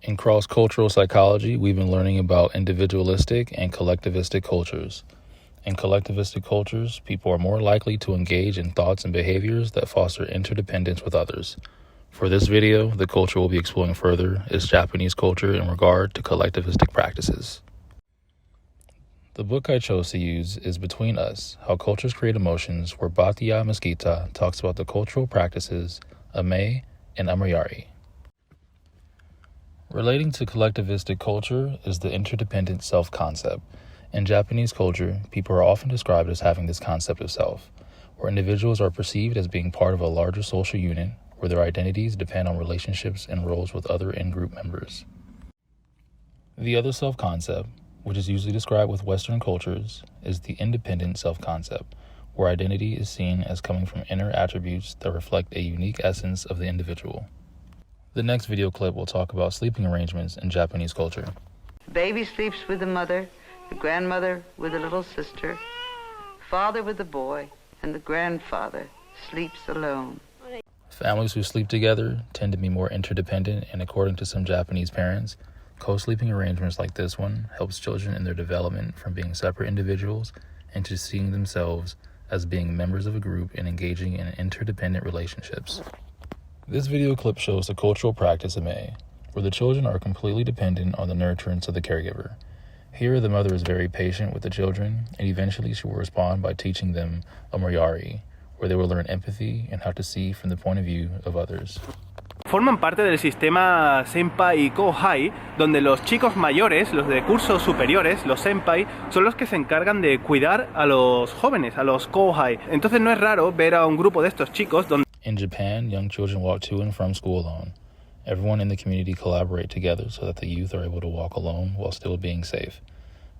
In cross-cultural psychology, we've been learning about individualistic and collectivistic cultures. In collectivistic cultures, people are more likely to engage in thoughts and behaviors that foster interdependence with others. For this video, the culture we'll be exploring further is Japanese culture in regard to collectivistic practices. The book I chose to use is Between Us, How Cultures Create Emotions, where Bhattiya Mesquita talks about the cultural practices Ame and Ameyari. Relating to collectivistic culture is the interdependent self concept. In Japanese culture, people are often described as having this concept of self, where individuals are perceived as being part of a larger social unit, where their identities depend on relationships and roles with other in-group members. The other self-concept, which is usually described with Western cultures, is the independent self-concept, where identity is seen as coming from inner attributes that reflect a unique essence of the individual. The next video clip will talk about sleeping arrangements in Japanese culture. The baby sleeps with the mother, the grandmother with the little sister, father with the boy, and the grandfather sleeps alone. Families who sleep together tend to be more interdependent, and according to some Japanese parents, co-sleeping arrangements like this one helps children in their development from being separate individuals into seeing themselves as being members of a group and engaging in interdependent relationships. This video clip shows the cultural practice Ame, where the children are completely dependent on the nurturance of the caregiver. Here, the mother is very patient with the children, and eventually she will respond by teaching them Ameyari, where they will learn empathy and how to see from the point of view of others. Forman parte del sistema senpai y kohai, donde los chicos mayores, los de cursos superiores, los senpai, son los que se encargan de cuidar a los jóvenes, a los kohai. Entonces no es raro ver a un grupo de estos chicos donde... In Japan, young children walk to and from school alone. Everyone in the community collaborate together so that the youth are able to walk alone while still being safe.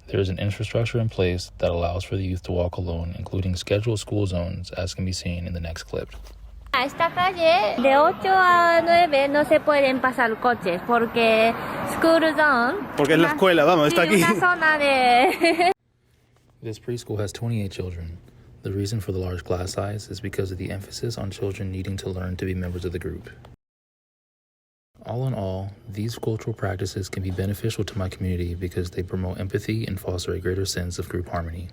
There is an infrastructure in place that allows for the youth to walk alone, including scheduled school zones, as can be seen in the next clip. A esta calle de 8 a 9 no se pueden pasar coches porque school zone. Porque es la escuela, vamos, está aquí. Una zona de... This preschool has 28 children. The reason for the large class size is because of the emphasis on children needing to learn to be members of the group. All in all, these cultural practices can be beneficial to my community because they promote empathy and foster a greater sense of group harmony.